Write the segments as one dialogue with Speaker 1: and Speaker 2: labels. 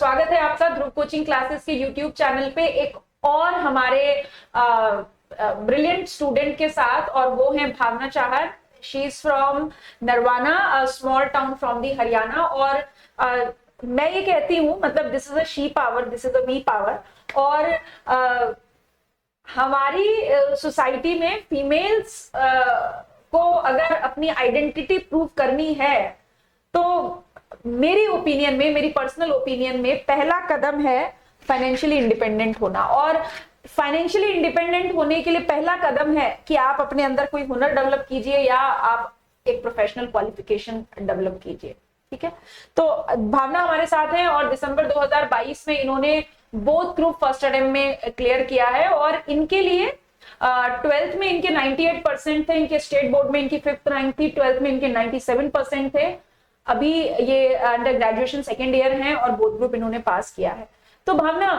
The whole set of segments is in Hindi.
Speaker 1: स्वागत है आपका ध्रुव कोचिंग क्लासेस के यूट्यूब चैनल पे एक और हमारे ब्रिलियंट स्टूडेंट के साथ, और वो है Bhavna Chahar. She is from Narwana, a small town from the Haryana. और मैं ये कहती हूँ, मतलब this is a she power, this is a me power. और हमारी सोसाइटी में फीमेल्स को अगर अपनी आइडेंटिटी प्रूव करनी है तो मेरी ओपिनियन में, मेरी पर्सनल ओपिनियन में पहला कदम है फाइनेंशियली इंडिपेंडेंट होना। और फाइनेंशियली इंडिपेंडेंट होने के लिए पहला कदम है कि आप अपने अंदर कोई हुनर डेवलप कीजिए या आप एक प्रोफेशनल क्वालिफिकेशन डेवलप कीजिए। ठीक है, तो भावना हमारे साथ है और दिसंबर 2022 में इन्होंने बोथ ग्रुप फर्स्ट अटेम्प्ट में क्लियर किया है। और इनके लिए 12th में इनके 98% थे, इनके स्टेट बोर्ड में इनकी 5th रैंक थी, 12th में इनके 97% थे। अभी ये अंडर ग्रेजुएशन सेकेंड ईयर हैं और बोथ ग्रुप इन्होंने पास किया है। तो भावना,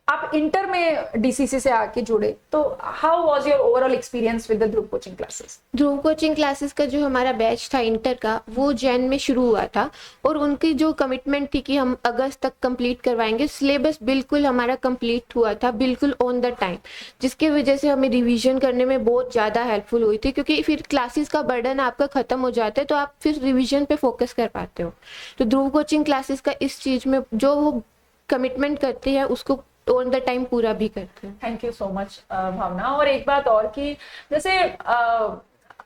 Speaker 1: आप इंटर में डीसीसी से आके जुड़े, तो how was your overall experience with the Dhruv coaching classes?
Speaker 2: Dhruv coaching classes का जो हमारा बैच था इंटर का, वो जैन में शुरू हुआ था और उनकी जो कमिटमेंट थी कि हम अगस्त तक कंप्लीट करवाएंगे, सिलेबस बिल्कुल हमारा कंप्लीट हुआ था, बिल्कुल ऑन द टाइम, जिसकी वजह से हमें रिवीजन करने में बहुत ज़्यादा हेल्पफुल हुई थी। क्योंकि फिर क्लासेस का बर्डन आपका ख़त्म हो जाता है तो आप फिर रिविजन पे फोकस कर पाते हो। तो ध्रुव कोचिंग क्लासेस का इस चीज़ में जो वो कमिटमेंट करते हैं उसको ऑन द टाइम पूरा भी करते हैं।
Speaker 1: थैंक यू सो मच भावना। और एक बात और कि जैसे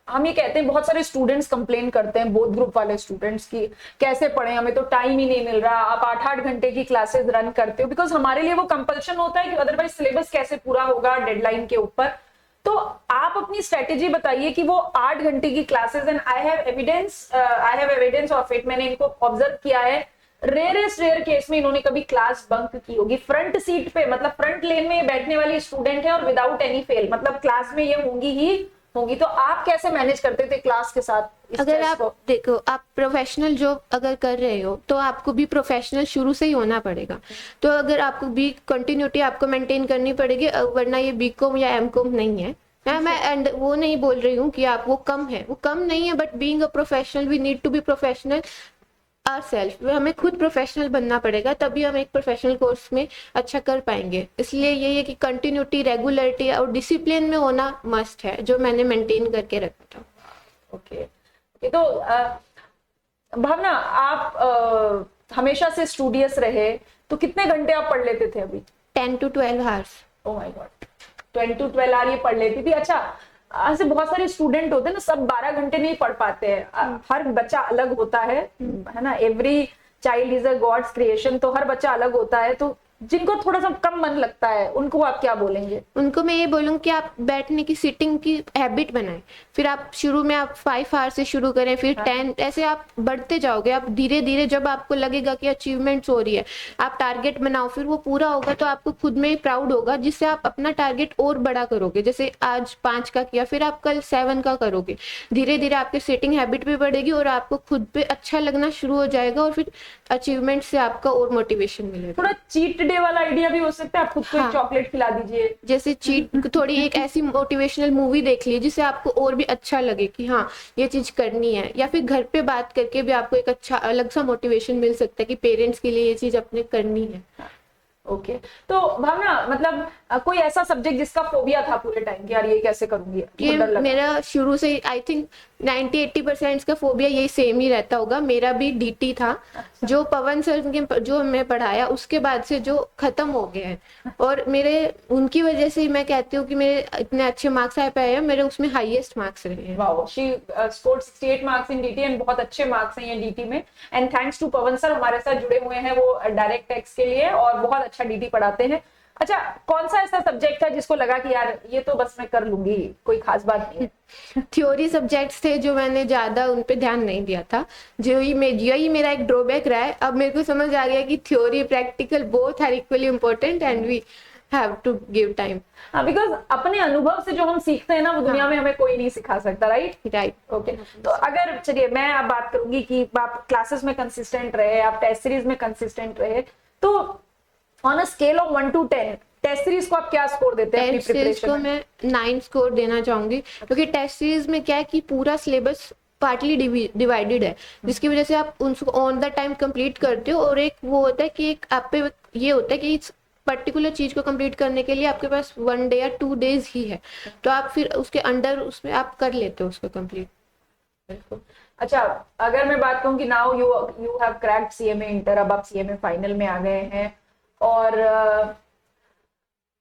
Speaker 1: हम ये कहते हैं, बहुत सारे स्टूडेंट्स कंप्लेन करते हैं, बोथ ग्रुप वाले स्टूडेंट्स की, कैसे पढ़े, हमें तो टाइम ही नहीं मिल रहा, आप 8-8 घंटे की क्लासेस रन करते हो। बिकॉज हमारे लिए वो कंपल्शन होता है कि अदरवाइज सिलेबस कैसे पूरा होगा डेडलाइन के ऊपर। तो आप अपनी स्ट्रेटेजी बताइए कि वो 8 घंटे की classes, and I have evidence of it, मैंने इनको ऑब्जर्व किया है। रेयर केस में इन्होंने कभी क्लास बंक की होगी। फ्रंट सीट पे, मतलब फ्रंट लेन में बैठने वाली स्टूडेंट है और विदाउट एनी फेल, मतलब क्लास में ये होंगी ही होंगी। तो आप कैसे मैनेज करते थे क्लास के साथ?
Speaker 2: अगर आप देखो, आप प्रोफेशनल जॉब अगर कर रहे हो तो आपको भी प्रोफेशनल शुरू से ही होना पड़ेगा। तो अगर आपको भी कंटिन्यूटी आपको मेंटेन करनी पड़ेगी, वरना ये बीकॉम या एमकॉम नहीं है। मैं वो नहीं बोल रही हूँ कि आप वो कम है, वो कम नहीं है, but being a professional we need to be professional ourself. हमें खुद प्रोफेशनल बनना पड़ेगा, तभी हम एक प्रोफेशनल कोर्स में अच्छा कर पाएंगे। इसलिए यही है कि कंटिन्यूटी, रेगुलरिटी और डिसिप्लिन में होना मस्ट है, जो मैंने मेंटेन करके रखा था।
Speaker 1: ओके, तो भावना, आप हमेशा से स्टूडियस रहे, तो कितने घंटे आप पढ़ लेते थे अभी?
Speaker 2: 10 to 12 hours.
Speaker 1: Oh my god, 10 to 12 hour ये पढ़ लेती थी। अच्छा, ऐसे बहुत सारे स्टूडेंट होते हैं ना, सब 12 घंटे नहीं पढ़ पाते हैं। हर बच्चा अलग होता है ना, every child is a god's creation. तो हर बच्चा अलग होता है, तो जिनको थोड़ा सा कम मन लगता है उनको आप क्या बोलेंगे?
Speaker 2: उनको मैं ये बोलूँ कि आप बैठने की, सिटिंग की हैबिट बनाएं। फिर आप शुरू में आप 5 आवर से शुरू करें, फिर 10, ऐसे आप बढ़ते जाओगे। आप धीरे धीरे जब आपको लगेगा कि अचीवमेंट्स हो रही है, आप टारगेट बनाओ, फिर वो पूरा होगा तो आपको खुद में ही प्राउड होगा, जिससे आप अपना टारगेट और बड़ा करोगे। जैसे आज 5 का किया, फिर आप कल 7 का करोगे। धीरे धीरे आपकी सिटिंग हैबिट भी बढ़ेगी और आपको खुद पे अच्छा लगना शुरू हो जाएगा और फिर अचीवमेंट से आपका और मोटिवेशन मिलेगा।
Speaker 1: थोड़ा चीट डे वाला आइडिया भी हो सकता है, आप खुद को एक चॉकलेट खिला दीजिए।
Speaker 2: जैसे चीट, थोड़ी एक ऐसी मोटिवेशनल मूवी देख लीजिए जिससे आपको और भी अच्छा लगे कि हाँ ये चीज करनी है। या फिर घर पे बात करके भी आपको एक अच्छा अलग सा मोटिवेशन मिल सकता है कि पेरेंट्स के लिए ये चीज अपने करनी है।
Speaker 1: ओके, तो भावना, मतलब कोई ऐसा सब्जेक्ट जिसका फोबिया था पूरे टाइम कि यार ये कैसे करूंगी?
Speaker 2: ये मेरा शुरू से आई थिंक 90-80% का फोबिया यही सेम ही रहता होगा। मेरा भी डीटी था। अच्छा। जो पवन सर के जो हमें पढ़ाया उसके बाद से जो खत्म हो गया है, और मेरे उनकी वजह से मैं कहती हूँ कि मेरे इतने अच्छे मार्क्स आ पाए हैं, मेरे उसमें हाईएस्ट मार्क्स रहे हैं।
Speaker 1: Wow, she scored 68 marks in DT and बहुत अच्छे मार्क्स हैं ये डीटी में। And thanks to Pavan sir, हमारे साथ जुड़े हुए हैं वो डायरेक्ट टेक्स्ट के लिए और बहुत अच्छा डीटी पढ़ाते हैं। अच्छा, कौन सा ऐसा सब्जेक्ट था जिसको लगा कि यार ये तो बस मैं कर लूंगी, कोई खास बात नहीं है?
Speaker 2: थ्योरी सब्जेक्ट्स थे जो मैंने ज्यादा उन पे ध्यान नहीं दिया था, जो यही मेरा एक ड्रॉबैक रहा है। अब मेरे को समझ आ गया कि theory practical both are equally important and we have to give time.
Speaker 1: Because अपने अनुभव से जो हम सीखते हैं ना, वो दुनिया में हमें कोई नहीं सिखा सकता। राइट। ओके, तो अगर चलिए मैं अब बात करूंगी कि आप क्लासेस में कंसिस्टेंट रहे, आप टेस्ट सीरीज में कंसिस्टेंट रहे, तो on a scale of 1 to 10 test series को आप क्या स्कोर देते हैं?
Speaker 2: टेस्ट सीरीज को मैं 9 स्कोर देना चाहूंगी, क्योंकि टेस्ट सीरीज में क्या है कि पूरा सिलेबस पार्टली डिवाइडेड है, जिसकी वजह से आप उनको ऑन द टाइम कंप्लीट करते हो। और एक वो होता है कि एक आप पे ये होता है कि इस पर्टिकुलर चीज को कंप्लीट करने के लिए आपके पास 1 डे या 2 डेज ही है, तो आप फिर उसके अंडर उसमें आप कर लेते हो उसको कंप्लीट।
Speaker 1: बिल्कुल। अच्छा, अगर मैं बात कहूँ कि now you have cracked CMA inter, अब आप सीएमए फाइनल में आ गए हैं, और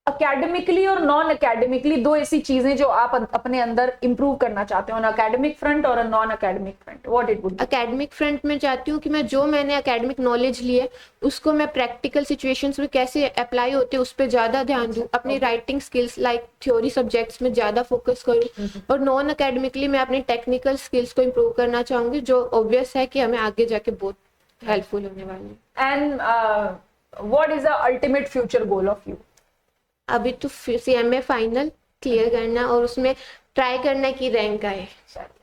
Speaker 1: अकेडमिकली और नॉन अकेडमिकली दो ऐसी चीजें जो आप अपने अंदर इंप्रूव करना चाहते हो, ऑन अकेडमिक फ्रंट और non academic front, what it would?
Speaker 2: Academic front में चाहती हूँ कि मैंने अकेडमिक नॉलेज ली है उसको मैं प्रैक्टिकल सिचुएशंस में कैसे अप्लाई होते हैं उस पर ज़्यादा ध्यान दूँ, अपनी writing skills like theory subjects में ज़्यादा फोकस करूँ, और नॉन अकेडमिकली मैं अपनी टेक्निकल स्किल्स को इम्प्रूव करना चाहूँगी, जो ऑब्वियस है कि हमें आगे जाके बहुत हेल्पफुल होने वाली है।
Speaker 1: And what is the ultimate future goal of you?
Speaker 2: अभी तो सीएमए फाइनल क्लियर करना और उसमें ट्राई करना कि रैंक आए।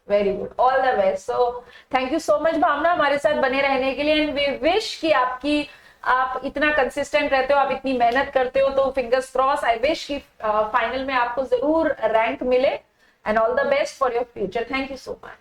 Speaker 1: Very good, all the best. So thank you so much Bhavna हमारे साथ बने रहने के लिए, एंड वी विश कि आप इतना कंसिस्टेंट रहते हो, आप इतनी मेहनत करते हो, तो फिंगर्स क्रॉस, आई विश कि फाइनल में आपको जरूर रैंक मिले, and all the best for your future. Thank you so much.